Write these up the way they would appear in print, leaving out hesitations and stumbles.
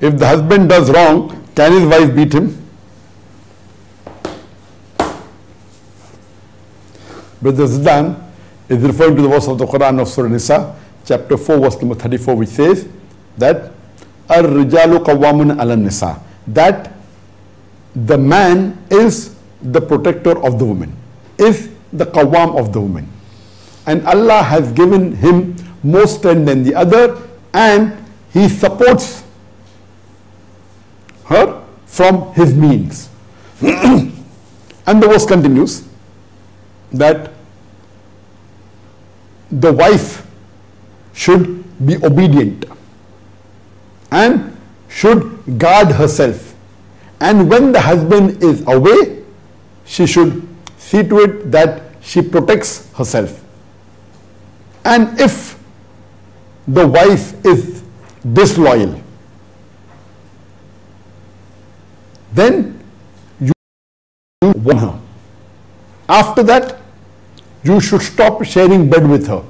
If the husband does wrong, can his wife beat him? Brother Zidane is referring to the verse of the Quran of Surah Nisa, chapter 4, verse number 34, which says that Ar-Rijalu Qawwamun 'ala Nisa, that the man is the protector of the woman, is the Qawwam of the woman. And Allah has given him more strength than the other, and he supports her from his means. And the verse continues that the wife should be obedient and should guard herself, and when the husband is away, she should see to it that she protects herself. And if the wife is disloyal, then you warn her. After that, you should stop sharing bed with her.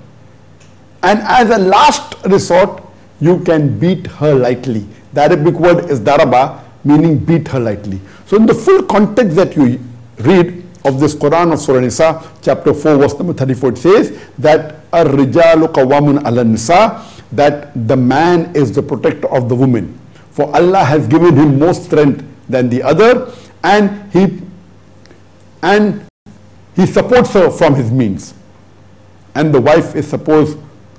And as a last resort, you can beat her lightly. The Arabic word is daraba, meaning beat her lightly. So in the full context that you read of this Quran of Surah Nisa, chapter 4, verse number 34, it says that Ar-Rijalu Qawwamun 'ala Nisa, that the man is the protector of the woman. For Allah has given him more strength than the other, and he supports her from his means. And the wife is supposed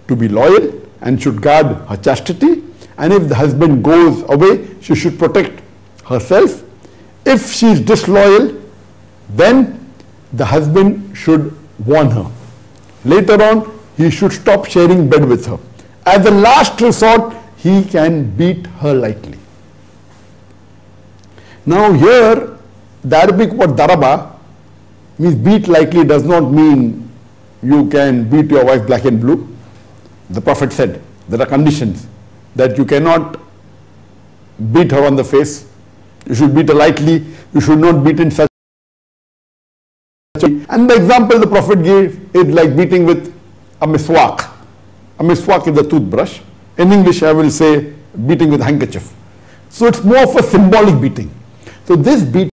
to be loyal and should guard her chastity. And if the husband goes away, she should protect herself. If she is disloyal, then the husband should warn her. Later on, he should stop sharing bed with her. As a last resort, he can beat her lightly. Now here, the Arabic word daraba means beat lightly, does not mean you can beat your wife black and blue. The Prophet said there are conditions that you cannot beat her on the face. You should beat her lightly. You should not beat in such a way. And the example the Prophet gave is like beating with a miswak. A miswak is a toothbrush. In English, I will say beating with a handkerchief. So it's more of a symbolic beating. So this beating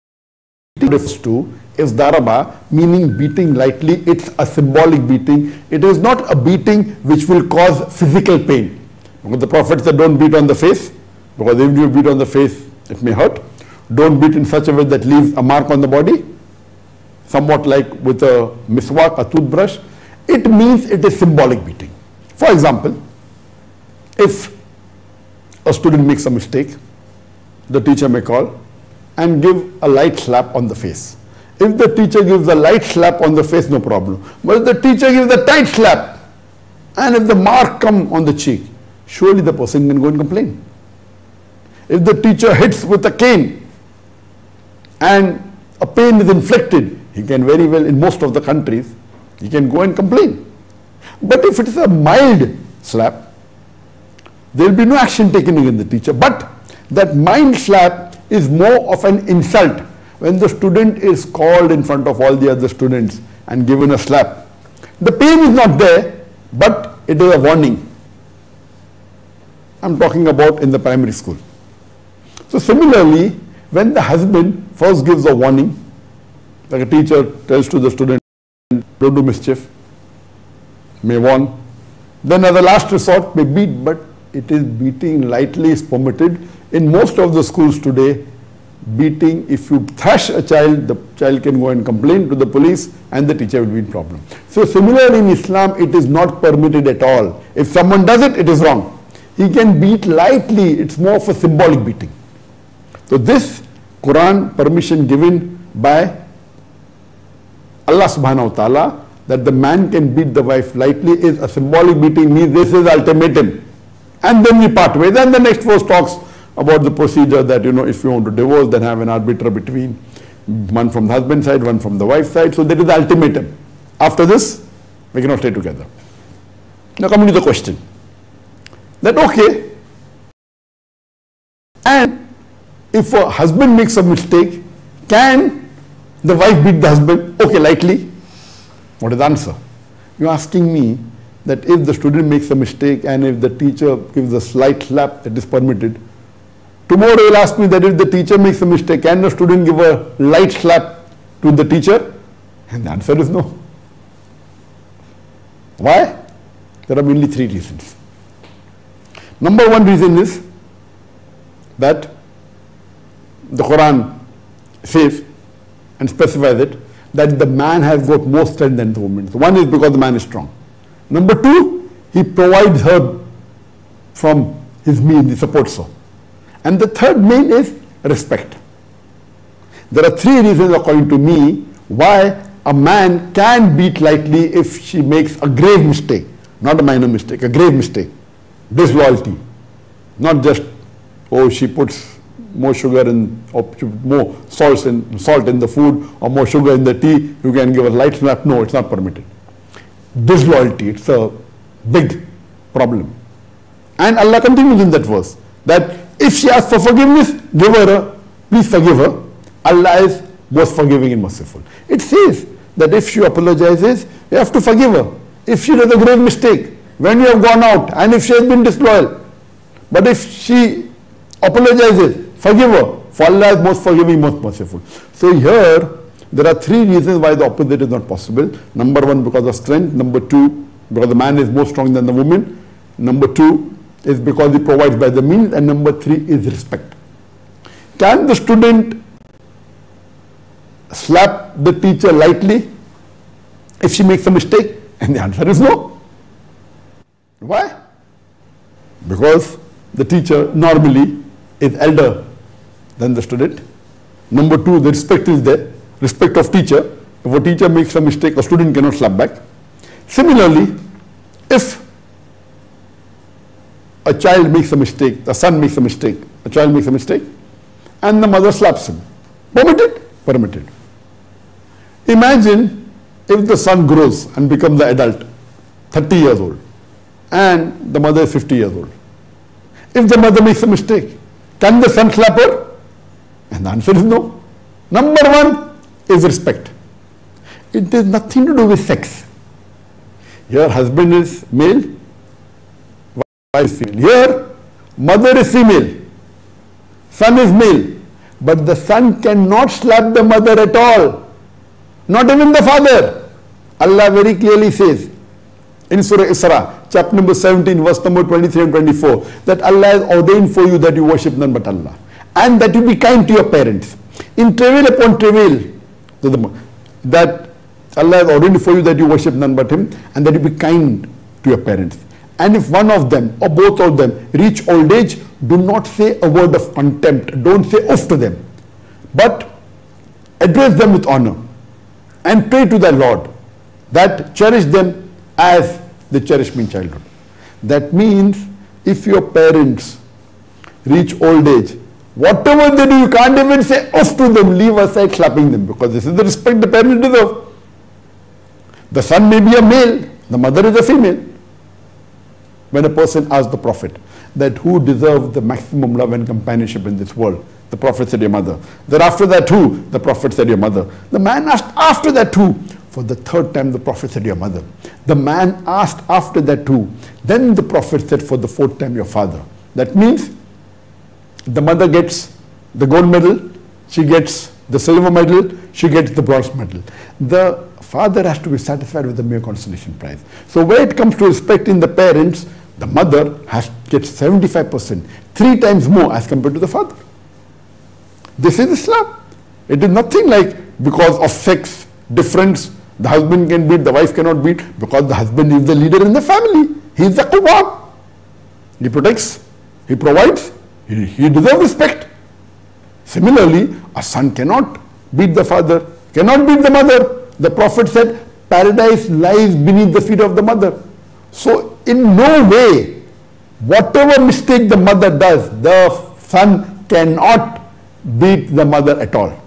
refers to is daraba, meaning beating lightly. It's a symbolic beating. It is not a beating which will cause physical pain. Because the Prophet said don't beat on the face, because if you beat on the face, it may hurt. Don't beat in such a way that leaves a mark on the body, somewhat like with a miswak, a toothbrush. It means it is symbolic beating. For example, if a student makes a mistake, the teacher may call and give a light slap on the face. If the teacher gives a light slap on the face, no problem. But if the teacher gives a tight slap, and if the mark comes on the cheek, surely the person can go and complain. If the teacher hits with a cane and a pain is inflicted, he can very well, in most of the countries, he can go and complain. But if it is a mild slap, there will be no action taken against the teacher. But that mild slap is more of an insult. When the student is called in front of all the other students and given a slap, the pain is not there, but it is a warning. I'm talking about in the primary school. So similarly, when the husband first gives a warning, like a teacher tells to the student, don't do mischief, may warn, then as a last resort may beat, but it is beating lightly is permitted. In most of the schools today, beating, if you thrash a child, the child can go and complain to the police and the teacher will be in problem. So similarly in Islam, it is not permitted at all. If someone does it, it is wrong. He can beat lightly, it's more of a symbolic beating. So this Quran permission given by Allah subhanahu wa ta'ala that the man can beat the wife lightly is a symbolic beating, means this is ultimatum. And then we part ways. Then the next verse talks about the procedure that, you know, if you want to divorce, then have an arbiter between, one from the husband side, one from the wife side. So that is the ultimatum. After this, we cannot stay together. Now coming to the question, that okay, and if a husband makes a mistake, can the wife beat the husband? Okay, lightly. What is the answer? You're asking me that if the student makes a mistake and if the teacher gives a slight slap, that is permitted. Tomorrow you'll ask me that if the teacher makes a mistake, can the student give a light slap to the teacher? And the answer is no. Why? There are mainly three reasons. Number one reason is that the Quran says and specifies it that the man has got more strength than the woman. So one is because the man is strong. Number two, he provides her from his means, he supports her. And the third main is respect. There are three reasons according to me why a man can beat lightly if she makes a grave mistake, not a minor mistake, a grave mistake. Disloyalty, not just, oh, she puts more sugar in, or more salt in the food, or more sugar in the tea, you can give a light slap. No, it's not permitted. Disloyalty, it's a big problem. And Allah continues in that verse that if she asks for forgiveness, give her, please forgive her. Allah is most forgiving and merciful. It says that if she apologizes, you have to forgive her. If she does a grave mistake, when you have gone out, and if she has been disloyal, but if she apologizes, forgive her, for Allah is most forgiving, most merciful. So here, there are three reasons why the opposite is not possible. Number one, because of strength. Number two, because the man is more strong than the woman. Number two is because he provides by the means. And number three is respect. Can the student slap the teacher lightly if she makes a mistake? And the answer is no. Why? Because the teacher normally is elder than the student. Number two, the respect is there. Respect of teacher. If a teacher makes a mistake, a student cannot slap back. Similarly, if a child makes a mistake, the son makes a mistake, a child makes a mistake, and the mother slaps him. Permitted? Permitted. Imagine if the son grows and becomes the adult, 30 years old, and the mother is 50 years old. If the mother makes a mistake, can the son slap her? And the answer is no. Number one is respect. It has nothing to do with sex. Here husband is male, wife is female. Here mother is female, son is male, but the son cannot slap the mother at all, not even the father. Allah very clearly says in Surah Isra, chapter number 17, verse number 23 and 24, that Allah has ordained for you that you worship none but Allah, and that you be kind to your parents. In travail upon travail, that Allah has ordained for you that you worship none but Him, and that you be kind to your parents. And if one of them or both of them reach old age, do not say a word of contempt. Don't say off to them, but address them with honor and pray to the Lord that cherish them as they cherish me in childhood. That means if your parents reach old age, whatever they do, you can't even say off to them, leave aside slapping them, because this is the respect the parents deserve. The son may be a male, the mother is a female. When a person asked the Prophet that who deserves the maximum love and companionship in this world, the Prophet said your mother. Then after that who? The Prophet said your mother. The man asked after that who? For the third time the Prophet said your mother. The man asked after that who? Then the Prophet said for the fourth time your father. That means the mother gets the gold medal, she gets the silver medal, she gets the bronze medal. The father has to be satisfied with the mere consolation prize. So when it comes to respecting the parents, the mother gets 75%, 3 times more as compared to the father. This is Islam. It is nothing like because of sex difference, the husband can beat, the wife cannot beat, because the husband is the leader in the family. He is the qawwam. He protects, he provides, he deserves respect. Similarly, a son cannot beat the father, cannot beat the mother. The Prophet said, paradise lies beneath the feet of the mother. So in no way, whatever mistake the mother does, the son cannot beat the mother at all.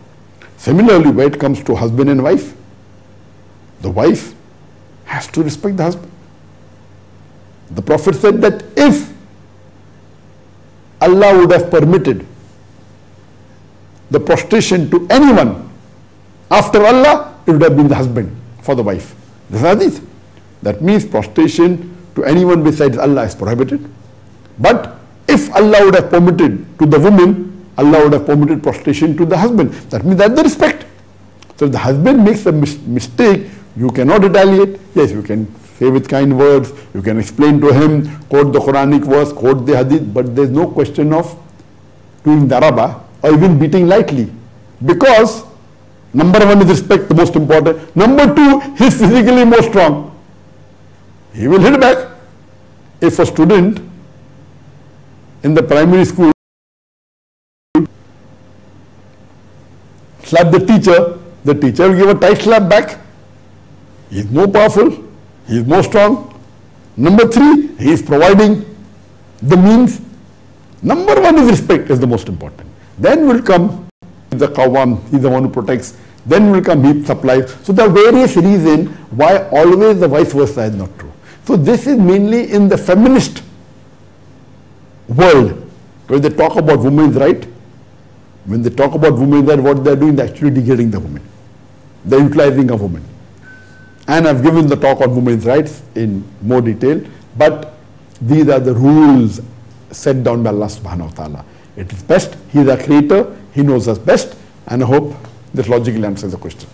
Similarly, when it comes to husband and wife, the wife has to respect the husband. The Prophet said that if Allah would have permitted the prostration to anyone after Allah, it would have been the husband for the wife. This is hadith. That means prostration to anyone besides Allah is prohibited. But If Allah would have permitted to the woman, Allah would have permitted prostration to the husband. That means that's the respect. So if the husband makes a mistake, you cannot retaliate. Yes, you can say with kind words, you can explain to him, quote the Quranic verse, quote the hadith, but there's no question of doing daraba or even beating lightly. Because number one is respect, the most important. Number two, he's physically more strong. He will hit back. If a student in the primary school slap the teacher will give a tight slap back. He is more powerful, he is more strong. Number three, he is providing the means. Number one is respect, is the most important. Then will come the Qawwam, he is the one who protects. Then will come he supplies. So there are various reasons why always the vice versa is not true. So this is mainly in the feminist world, where they talk about women's right. When they talk about women's right, what they are doing, they are actually degrading the woman. They are utilizing a woman. And I've given the talk on women's rights in more detail, but these are the rules set down by Allah subhanahu wa ta'ala. It is best, He is our creator, He knows us best, and I hope this logically answers the question.